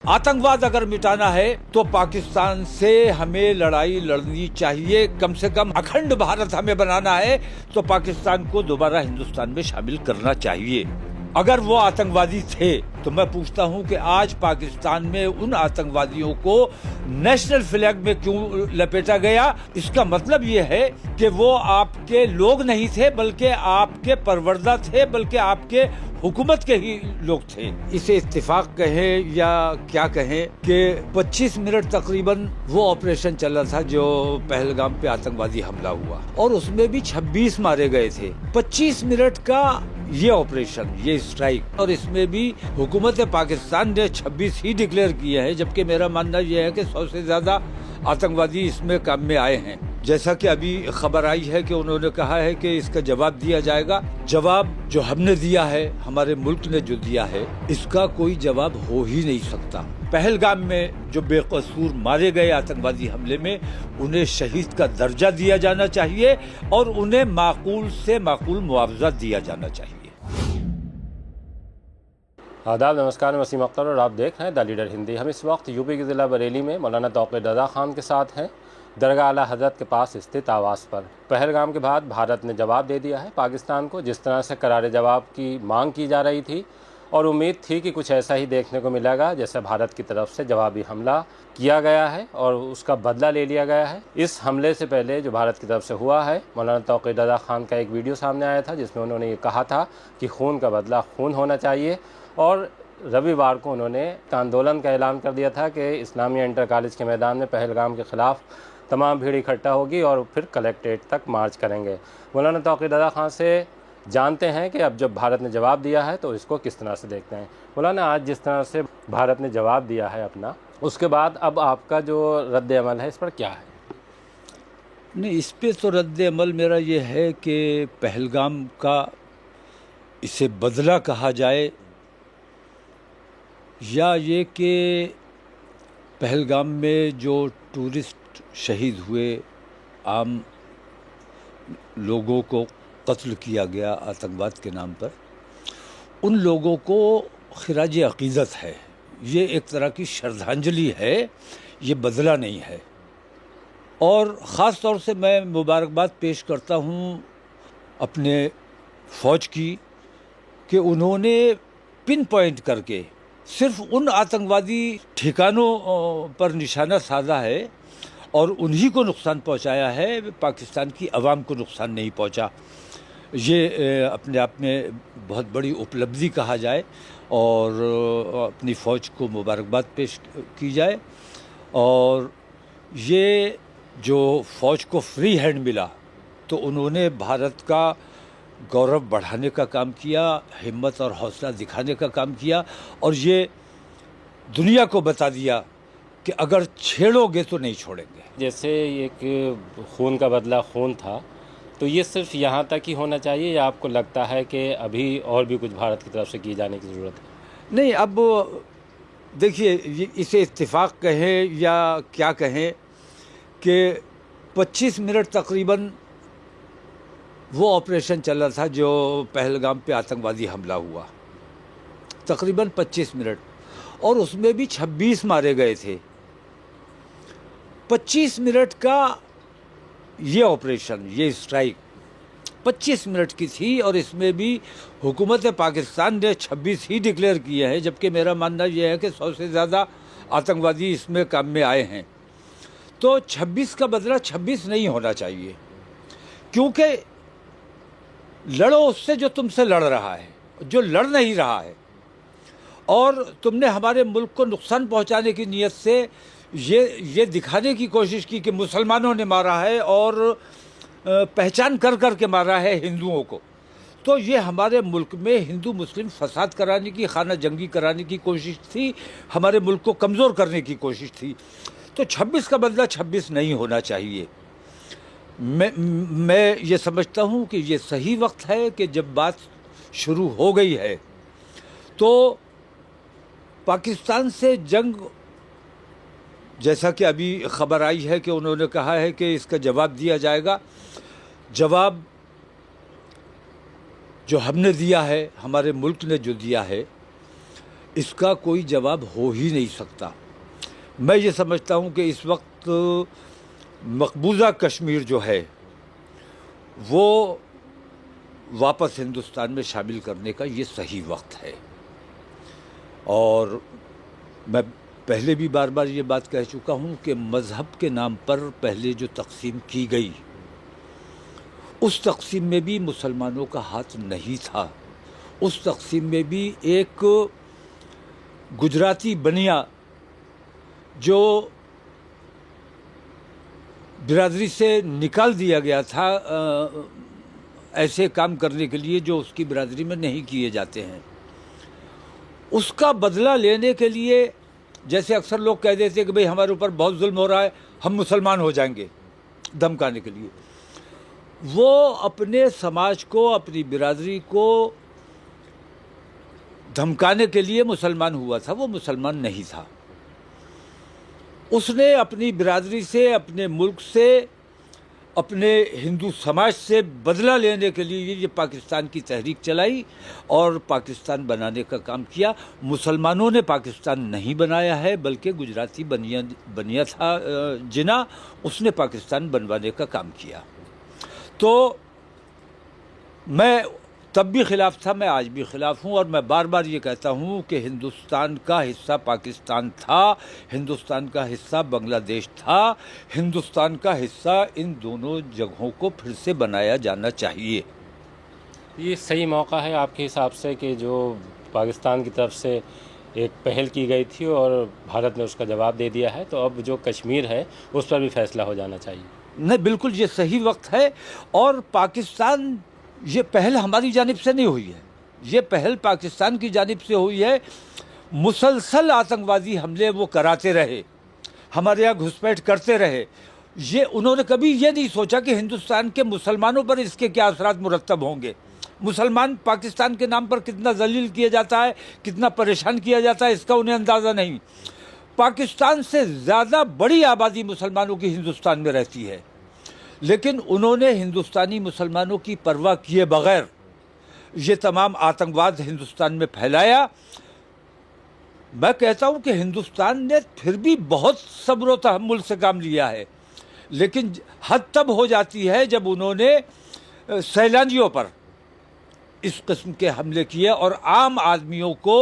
आतंकवाद अगर मिटाना है तो पाकिस्तान से हमें लड़ाई लड़नी चाहिए। कम से कम अखंड भारत हमें बनाना है तो पाकिस्तान को दोबारा हिंदुस्तान में शामिल करना चाहिए। अगर वो आतंकवादी थे तो मैं पूछता हूं कि आज पाकिस्तान में उन आतंकवादियों को नेशनल फ्लैग में क्यों लपेटा गया। इसका मतलब ये है कि वो आपके लोग नहीं थे, बल्कि आपके परवरदा थे, बल्कि आपके हुकूमत के ही लोग थे। इसे इत्तेफाक कहें या क्या कहें कि 25 मिनट तकरीबन वो ऑपरेशन चला था जो पहलगाम पे आतंकवादी हमला हुआ, और उसमें भी 26 मारे गए थे। 25 मिनट का ये ऑपरेशन, ये स्ट्राइक, और इसमें भी हुकूमत पाकिस्तान ने 26 ही डिक्लेयर किए हैं, जबकि मेरा मानना यह है कि 100 से ज्यादा आतंकवादी इसमें काम में आए हैं। जैसा कि अभी खबर आई है कि उन्होंने कहा है कि इसका जवाब दिया जाएगा। जवाब जो हमने दिया है, हमारे मुल्क ने जो दिया है, इसका कोई जवाब हो ही नहीं सकता। पहलगाम में जो बेकसूर मारे गए आतंकवादी हमले में, उन्हें शहीद का दर्जा दिया जाना चाहिए और उन्हें माकूल से माकूल मुआवजा दिया जाना चाहिए। आदाब, नमस्कार, मैं वसीम अख्तर और आप देख रहे हैं द लीडर हिंदी। हम इस वक्त यूपी के ज़िला बरेली में मौलाना तौक़ीर रज़ा खान के साथ हैं, दरगाह आला हज़रत के पास स्थित आवास पर। पहलगाम के बाद भारत ने जवाब दे दिया है पाकिस्तान को। जिस तरह से करारे जवाब की मांग की जा रही थी और उम्मीद थी कि कुछ ऐसा ही देखने को मिलेगा जैसे भारत की तरफ से जवाबी हमला किया गया है और उसका बदला ले लिया गया है। इस हमले से पहले जो भारत की तरफ से हुआ है, मौलाना तौक़ीर रज़ा खान का एक वीडियो सामने आया था जिसमें उन्होंने ये कहा था कि खून का बदला खून होना चाहिए, और रविवार को उन्होंने एक आंदोलन का ऐलान कर दिया था कि इस्लामिया इंटर कॉलेज के मैदान में पहलगाम के ख़िलाफ़ तमाम भीड़ इकट्ठा होगी और फिर कलेक्ट्रेट तक मार्च करेंगे। मौलाना तौक़ीर रज़ा खान से जानते हैं कि अब जब भारत ने जवाब दिया है तो इसको किस तरह से देखते हैं। मौलाना, आज जिस तरह से भारत ने जवाब दिया है अपना, उसके बाद अब आपका जो रद्द अमल है इस पर क्या है? नहीं, इस पे तो रद्द अमल मेरा ये है कि पहलगाम का इसे बदला कहा जाए, या ये कि पहलगाम में जो टूरिस्ट शहीद हुए, आम लोगों को कत्ल किया गया आतंकवाद के नाम पर, उन लोगों को खिराज अक़ीदत है। ये एक तरह की श्रद्धांजलि है, ये बदला नहीं है। और ख़ास तौर से मैं मुबारकबाद पेश करता हूँ अपने फ़ौज की कि उन्होंने पिन पॉइंट करके सिर्फ उन आतंकवादी ठिकानों पर निशाना साधा है और उन्हीं को नुकसान पहुंचाया है, पाकिस्तान की आवाम को नुकसान नहीं पहुंचा। ये अपने आप में बहुत बड़ी उपलब्धि कहा जाए और अपनी फ़ौज को मुबारकबाद पेश की जाए। और ये जो फ़ौज को फ्री हैंड मिला तो उन्होंने भारत का गौरव बढ़ाने का काम किया, हिम्मत और हौसला दिखाने का काम किया, और ये दुनिया को बता दिया कि अगर छेड़ोगे तो नहीं छोड़ेंगे। जैसे एक खून का बदला खून था, तो ये सिर्फ यहाँ तक ही होना चाहिए या आपको लगता है कि अभी और भी कुछ भारत की तरफ से किए जाने की ज़रूरत है? नहीं, अब देखिए, इसे इत्तेफाक कहें या क्या कहें कि 25 मिनट तकरीबन वो ऑपरेशन चला था जो पहलगाम पे आतंकवादी हमला हुआ, तकरीबन 25 मिनट, और उसमें भी 26 मारे गए थे। 25 मिनट का ये ऑपरेशन, ये स्ट्राइक 25 मिनट की थी, और इसमें भी हुकूमत पाकिस्तान ने 26 ही डिक्लेयर किए हैं, जबकि मेरा मानना यह है कि 100 से ज़्यादा आतंकवादी इसमें काम में आए हैं। तो 26 का बदला 26 नहीं होना चाहिए, क्योंकि लड़ो उससे जो तुमसे लड़ रहा है, जो लड़ नहीं रहा है। और तुमने हमारे मुल्क को नुकसान पहुंचाने की नीयत से ये दिखाने की कोशिश की कि मुसलमानों ने मारा है और पहचान कर कर के मारा है हिंदुओं को। तो ये हमारे मुल्क में हिंदू मुस्लिम फसाद कराने की, खाना जंगी कराने की कोशिश थी, हमारे मुल्क को कमज़ोर करने की कोशिश थी। तो 26 का बदला 26 नहीं होना चाहिए। मैं ये समझता हूँ कि ये सही वक्त है कि जब बात शुरू हो गई है तो पाकिस्तान से जंग, जैसा कि अभी खबर आई है कि उन्होंने कहा है कि इसका जवाब दिया जाएगा। जवाब जो हमने दिया है, हमारे मुल्क ने जो दिया है, اس کا کوئی جواب ہو ہی نہیں سکتا. میں یہ سمجھتا ہوں کہ اس وقت مقبوضہ کشمیر جو ہے وہ واپس ہندوستان میں شامل کرنے کا یہ صحیح وقت ہے. اور میں پہلے بھی بار بار یہ بات کہہ چکا ہوں کہ مذہب کے نام پر پہلے جو تقسیم کی گئی اس تقسیم میں بھی مسلمانوں کا ہاتھ نہیں تھا. اس تقسیم میں بھی ایک گجراتی بنیا جو برادری سے نکال دیا گیا تھا ایسے کام کرنے کے لیے جو اس کی برادری میں نہیں کیے جاتے ہیں، اس کا بدلہ لینے کے لیے جیسے اکثر لوگ کہہ دیتے کہ بھئی ہمارے اوپر بہت ظلم ہو رہا ہے، ہم مسلمان ہو جائیں گے، دھمکانے کے لیے. وہ اپنے سماج کو، اپنی برادری کو دھمکانے کے لیے مسلمان ہوا تھا، وہ مسلمان نہیں تھا. اس نے اپنی برادری سے، اپنے ملک سے، اپنے ہندو سماج سے بدلہ لینے کے لیے یہ پاکستان کی تحریک چلائی اور پاکستان بنانے کا کام کیا. مسلمانوں نے پاکستان نہیں بنایا ہے بلکہ گجراتی بنیا تھا جنا، اس نے پاکستان بنوانے کا کام کیا. تو میں تب بھی خلاف تھا، میں آج بھی خلاف ہوں، اور میں بار بار یہ کہتا ہوں کہ ہندوستان کا حصہ پاکستان تھا، ہندوستان کا حصہ بنگلہ دیش تھا، ہندوستان کا حصہ ان دونوں جگہوں کو پھر سے بنایا جانا چاہیے. یہ صحیح موقع ہے آپ کے حساب سے کہ جو پاکستان کی طرف سے ایک پہل کی گئی تھی اور بھارت نے اس کا جواب دے دیا ہے، تو اب جو کشمیر ہے اس پر بھی فیصلہ ہو جانا چاہیے. نہیں، بالکل یہ صحیح وقت ہے. اور پاکستان، یہ پہل ہماری جانب سے نہیں ہوئی ہے، یہ پہل پاکستان کی جانب سے ہوئی ہے. مسلسل آتنکوادی حملے وہ کراتے رہے، ہمارے یہاں گھسپیٹ کرتے رہے. یہ انہوں نے کبھی یہ نہیں سوچا کہ ہندوستان کے مسلمانوں پر اس کے کیا اثرات مرتب ہوں گے. مسلمان پاکستان کے نام پر کتنا ذلیل کیا جاتا ہے، کتنا پریشان کیا جاتا ہے، اس کا انہیں اندازہ نہیں. پاکستان سے زیادہ بڑی آبادی مسلمانوں کی ہندوستان میں رہتی ہے، لیکن انہوں نے ہندوستانی مسلمانوں کی پرواہ کیے بغیر یہ تمام آتنکواد ہندوستان میں پھیلایا. میں کہتا ہوں کہ ہندوستان نے پھر بھی بہت صبر و تحمل سے کام لیا ہے، لیکن حد تب ہو جاتی ہے جب انہوں نے سیلانیوں پر اس قسم کے حملے کیے اور عام آدمیوں کو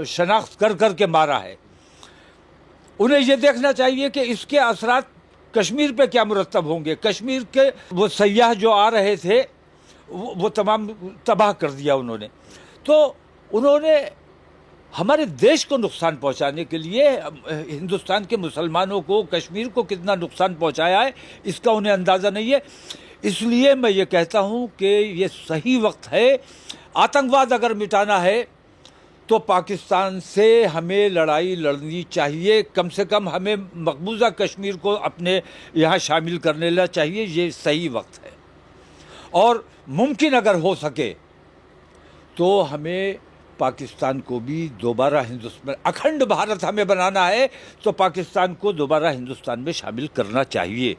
شناخت کر کر کے مارا ہے. انہیں یہ دیکھنا چاہیے کہ اس کے اثرات کشمیر پہ کیا مرتب ہوں گے. کشمیر کے وہ سیاح جو آ رہے تھے وہ تمام تباہ کر دیا انہوں نے. تو انہوں نے ہمارے دیش کو نقصان پہنچانے کے لیے ہندوستان کے مسلمانوں کو، کشمیر کو کتنا نقصان پہنچایا ہے اس کا انہیں اندازہ نہیں ہے. اس لیے میں یہ کہتا ہوں کہ یہ صحیح وقت ہے. آتنکواد اگر مٹانا ہے تو پاکستان سے ہمیں لڑائی لڑنی چاہیے. کم سے کم ہمیں مقبوضہ کشمیر کو اپنے یہاں شامل کرنے لا چاہیے. یہ صحیح وقت ہے. اور ممکن اگر ہو سکے تو ہمیں پاکستان کو بھی دوبارہ ہندوستان، اکھنڈ بھارت ہمیں بنانا ہے تو پاکستان کو دوبارہ ہندوستان میں شامل کرنا چاہیے.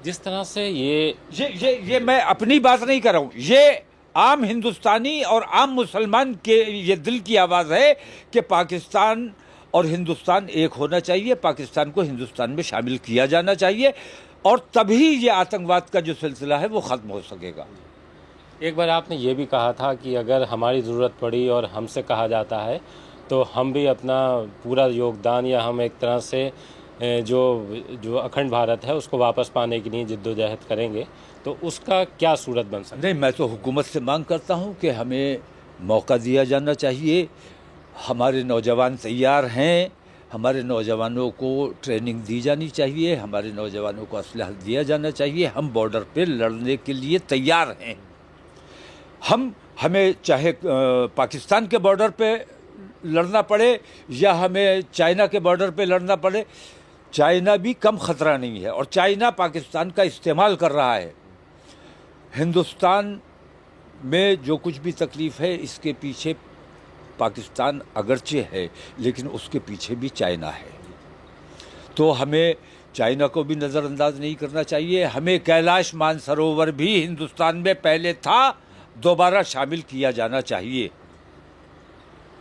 جس طرح سے یہ میں اپنی بات نہیں کر رہا ہوں، یہ عام ہندوستانی اور عام مسلمان کے یہ دل کی آواز ہے کہ پاکستان اور ہندوستان ایک ہونا چاہیے، پاکستان کو ہندوستان میں شامل کیا جانا چاہیے، اور تبھی یہ آتنکواد کا جو سلسلہ ہے وہ ختم ہو سکے گا. ایک بار آپ نے یہ بھی کہا تھا کہ اگر ہماری ضرورت پڑی اور ہم سے کہا جاتا ہے تو ہم بھی اپنا پورا یوگدان، یا ہم ایک طرح سے جو اکھنڈ بھارت ہے اس کو واپس پانے کے لیے جد و جہد کریں گے. تو اس کا کیا صورت بن سکتا ہے؟ نہیں، میں تو حکومت سے مانگ کرتا ہوں کہ ہمیں موقع دیا جانا چاہیے. ہمارے نوجوان تیار ہیں، ہمارے نوجوانوں کو ٹریننگ دی جانی چاہیے، ہمارے نوجوانوں کو اسلحہ دیا جانا چاہیے. ہم بارڈر پہ لڑنے کے لیے تیار ہیں. ہمیں چاہے پاکستان کے بارڈر پہ لڑنا پڑے یا ہمیں چائنا کے بارڈر پہ لڑنا پڑے، چائنا بھی کم خطرہ نہیں ہے، اور چائنا پاکستان کا استعمال کر رہا ہے. ہندوستان میں جو کچھ بھی تکلیف ہے اس کے پیچھے پاکستان اگرچہ ہے لیکن اس کے پیچھے بھی چائنا ہے. تو ہمیں چائنا کو بھی نظر انداز نہیں کرنا چاہیے. ہمیں کیلاش مانسروور بھی ہندوستان میں پہلے تھا، دوبارہ شامل کیا جانا چاہیے.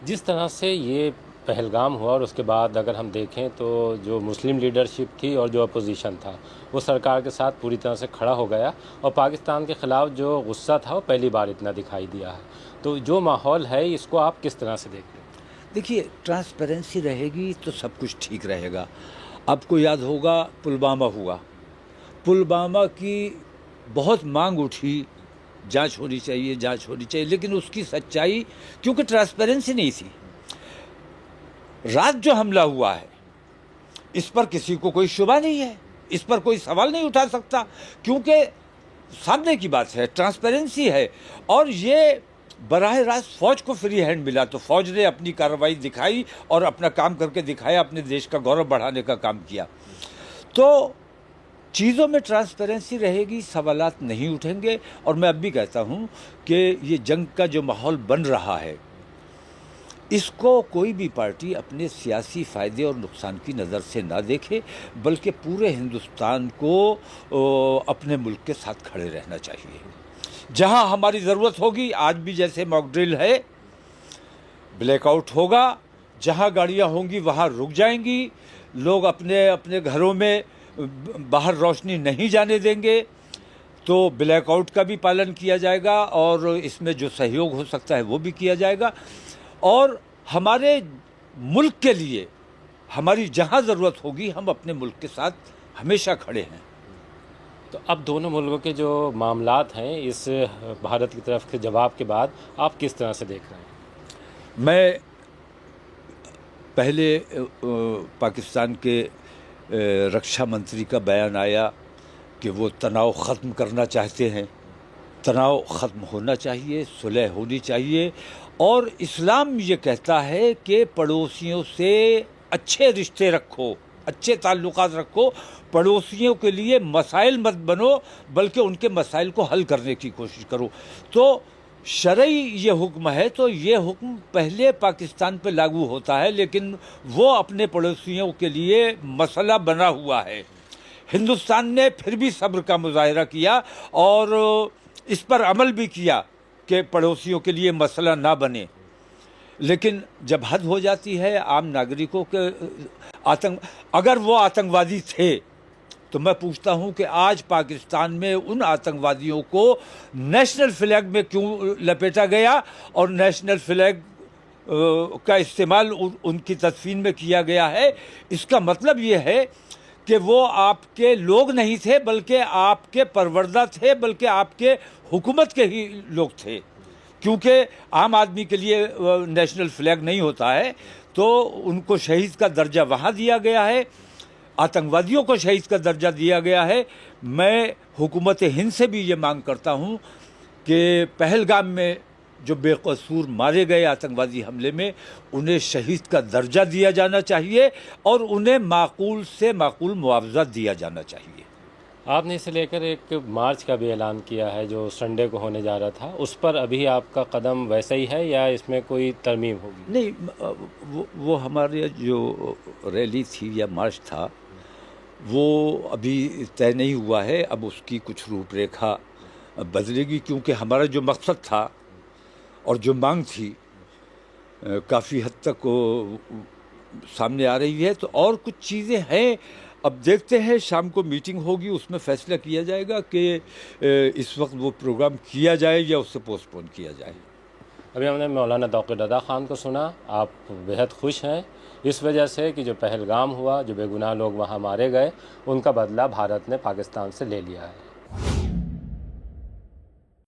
जिस तरह से ये पहलगाम हुआ और उसके बाद अगर हम देखें तो जो मुस्लिम लीडरशिप थी और जो अपोजिशन था वो सरकार के साथ पूरी तरह से खड़ा हो गया और पाकिस्तान के ख़िलाफ़ जो गुस्सा था वो पहली बार इतना दिखाई दिया है। तो जो माहौल है इसको आप किस तरह से देखते हैं? देखिए, ट्रांसपेरेंसी रहेगी तो सब कुछ ठीक रहेगा। आपको याद होगा पुलवामा हुआ, पुलवामा की बहुत मांग उठी, जांच होनी चाहिए, जांच होनी चाहिए, लेकिन उसकी सच्चाई, क्योंकि ट्रांसपेरेंसी नहीं थी। रात जो हमला हुआ है इस पर किसी को कोई शुबा नहीं है, इस पर कोई सवाल नहीं उठा सकता, क्योंकि सामने की बात है, ट्रांसपेरेंसी है। और ये बराह रास्त फौज को फ्री हैंड मिला, तो फौज ने अपनी कार्रवाई दिखाई और अपना काम करके दिखाया, अपने देश का गौरव बढ़ाने का काम किया। तो चीज़ों में ट्रांसपेरेंसी रहेगी, सवालात नहीं उठेंगे। और मैं अब भी कहता हूँ कि ये जंग का जो माहौल बन रहा है, इसको कोई भी पार्टी अपने सियासी फ़ायदे और नुकसान की नज़र से ना देखे, बल्कि पूरे हिंदुस्तान को अपने मुल्क के साथ खड़े रहना चाहिए। जहाँ हमारी ज़रूरत होगी, आज भी जैसे मॉक ड्रिल है, ब्लैकआउट होगा, जहाँ गाड़ियाँ होंगी वहाँ रुक जाएंगी, लोग अपने अपने घरों में बाहर रोशनी नहीं जाने देंगे, तो ब्लैकआउट का भी पालन किया जाएगा और इसमें जो सहयोग हो सकता है वो भी किया जाएगा। और हमारे मुल्क के लिए हमारी जहाँ ज़रूरत होगी, हम अपने मुल्क के साथ हमेशा खड़े हैं। तो अब दोनों मुल्कों के जो मामलात हैं इस भारत की तरफ के जवाब के बाद आप किस तरह से देख रहे हैं? मैं पहले पाकिस्तान के रक्षा मंत्री का बयान आया कि वो तनाव ख़त्म करना चाहते हैं। तनाव ख़त्म होना चाहिए, सुलह होनी चाहिए। और इस्लाम ये कहता है कि पड़ोसियों से अच्छे रिश्ते रखो, अच्छे ताल्लुकात रखो, पड़ोसियों के लिए मसाइल मत बनो, बल्कि उनके मसाइल को हल करने की कोशिश करो। तो शरई ये हुक्म है, तो ये हुक्म पहले पाकिस्तान पे लागू होता है, लेकिन वो अपने पड़ोसियों के लिए मसला बना हुआ है। हिंदुस्तान ने फिर भी सब्र का मुजाहिरा किया और इस पर अमल भी किया कि पड़ोसियों के लिए मसला ना बने। लेकिन जब हद हो जाती है आम नागरिकों के अगर वो आतंकवादी थे, तो मैं पूछता हूं कि आज पाकिस्तान में उन आतंकवादियों को नेशनल फ्लैग में क्यों लपेटा गया और नेशनल फ्लैग का इस्तेमाल उनकी तदफीन में किया गया है। इसका मतलब ये है कि वो आपके लोग नहीं थे, बल्कि आपके परवरदा थे, बल्कि आपके हुकूमत के ही लोग थे। क्योंकि आम आदमी के लिए नेशनल फ्लैग नहीं होता है, तो उनको शहीद का दर्जा वहाँ दिया गया है, आतंकवादियों को शहीद का दर्जा दिया गया है। मैं हुकूमत हिंद से भी ये मांग करता हूँ कि पहलगाम में जो बेकसूर मारे गए आतंकवादी हमले में, उन्हें शहीद का दर्जा दिया जाना चाहिए और उन्हें माकूल से माकूल मुआवजा दिया जाना चाहिए। आपने इसे लेकर एक मार्च का भी ऐलान किया है जो संडे को होने जा रहा था, उस पर अभी आपका कदम वैसा ही है या इसमें कोई तरमीम होगी? नहीं, वो हमारे जो रैली थी या मार्च था वो अभी तय नहीं हुआ है। अब उसकी कुछ रूपरेखा बदलेगी, क्योंकि हमारा जो मकसद था और जो मांग थी काफ़ी हद तक सामने आ रही है। तो और कुछ चीज़ें हैं, अब देखते हैं, शाम को मीटिंग होगी, उसमें फैसला किया जाएगा कि इस वक्त वो प्रोग्राम किया जाए या उससे पोस्टपोन किया जाए। अभी हमने मौलाना तौक़ीर रज़ा ख़ान को सुना, आप बेहद खुश हैं इस वजह से कि जो पहलगाम हुआ, जो बेगुनाह लोग वहाँ मारे गए, उनका बदला भारत ने पाकिस्तान से ले लिया है।